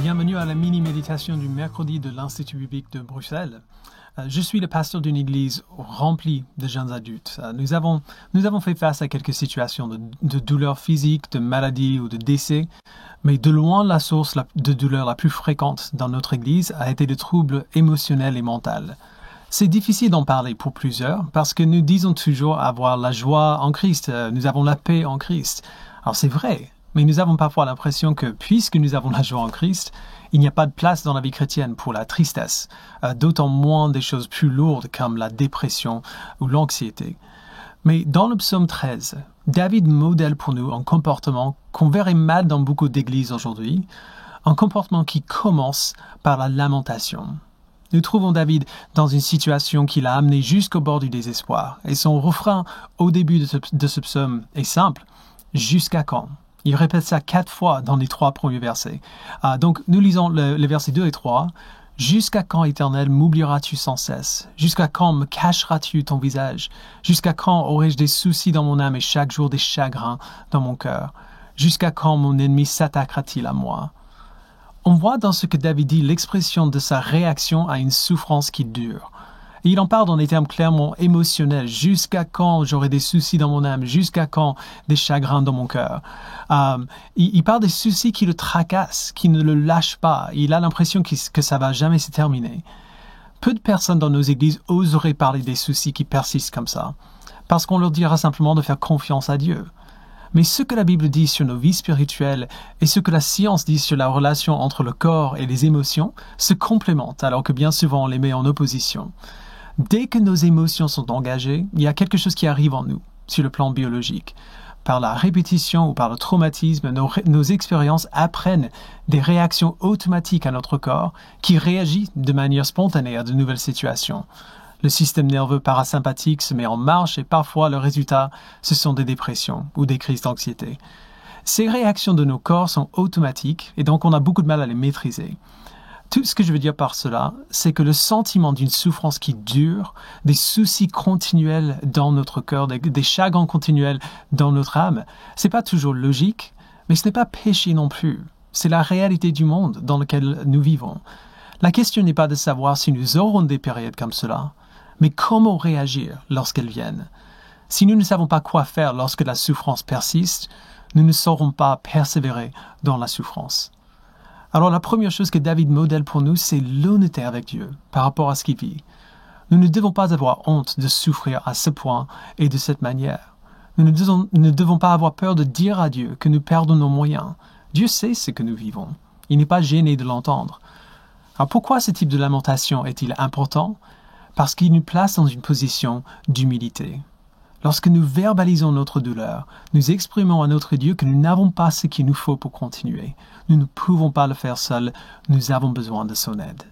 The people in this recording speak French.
Bienvenue à la mini-méditation du mercredi de l'Institut biblique de Bruxelles. Je suis le pasteur d'une église remplie de jeunes adultes. Nous avons fait face à quelques situations de douleurs physiques, de maladies ou de décès, mais de loin la source de douleur la plus fréquente dans notre église a été de troubles émotionnels et mentaux. C'est difficile d'en parler pour plusieurs parce que nous disons toujours avoir la joie en Christ, nous avons la paix en Christ. Alors c'est vrai, mais nous avons parfois l'impression que puisque nous avons la joie en Christ, il n'y a pas de place dans la vie chrétienne pour la tristesse, d'autant moins des choses plus lourdes comme la dépression ou l'anxiété. Mais dans le psaume 13, David modèle pour nous un comportement qu'on verrait mal dans beaucoup d'églises aujourd'hui, un comportement qui commence par la lamentation. Nous trouvons David dans une situation qui l'a amené jusqu'au bord du désespoir. Et son refrain au début de ce psaume est simple. « Jusqu'à quand ?» Il répète ça 4 fois dans les 3 premiers versets. Donc nous lisons les versets 2 et 3. « Jusqu'à quand, Éternel, m'oublieras-tu sans cesse? Jusqu'à quand me cacheras-tu ton visage? Jusqu'à quand aurai-je des soucis dans mon âme et chaque jour des chagrins dans mon cœur? Jusqu'à quand mon ennemi s'attaquera-t-il à moi ?» On voit dans ce que David dit l'expression de sa réaction à une souffrance qui dure. Et il en parle dans des termes clairement émotionnels. Jusqu'à quand j'aurai des soucis dans mon âme? Jusqu'à quand des chagrins dans mon cœur? Il parle des soucis qui le tracassent, qui ne le lâchent pas. Il a l'impression que ça va jamais se terminer. Peu de personnes dans nos églises oseraient parler des soucis qui persistent comme ça, parce qu'on leur dira simplement de faire confiance à Dieu. Mais ce que la Bible dit sur nos vies spirituelles et ce que la science dit sur la relation entre le corps et les émotions se complémentent, alors que bien souvent on les met en opposition. Dès que nos émotions sont engagées, il y a quelque chose qui arrive en nous, sur le plan biologique. Par la répétition ou par le traumatisme, nos expériences apprennent des réactions automatiques à notre corps qui réagit de manière spontanée à de nouvelles situations. Le système nerveux parasympathique se met en marche et parfois le résultat, ce sont des dépressions ou des crises d'anxiété. Ces réactions de nos corps sont automatiques et donc on a beaucoup de mal à les maîtriser. Tout ce que je veux dire par cela, c'est que le sentiment d'une souffrance qui dure, des soucis continuels dans notre cœur, des chagrins continuels dans notre âme, c'est pas toujours logique, mais ce n'est pas péché non plus. C'est la réalité du monde dans lequel nous vivons. La question n'est pas de savoir si nous aurons des périodes comme cela, mais comment réagir lorsqu'elles viennent. Si nous ne savons pas quoi faire lorsque la souffrance persiste, nous ne saurons pas persévérer dans la souffrance. Alors la première chose que David modèle pour nous, c'est l'honnêteté avec Dieu par rapport à ce qu'il vit. Nous ne devons pas avoir honte de souffrir à ce point et de cette manière. Nous ne devons pas avoir peur de dire à Dieu que nous perdons nos moyens. Dieu sait ce que nous vivons. Il n'est pas gêné de l'entendre. Alors pourquoi ce type de lamentation est-il important? Parce qu'il nous place dans une position d'humilité. Lorsque nous verbalisons notre douleur, nous exprimons à notre Dieu que nous n'avons pas ce qu'il nous faut pour continuer. Nous ne pouvons pas le faire seuls, nous avons besoin de son aide.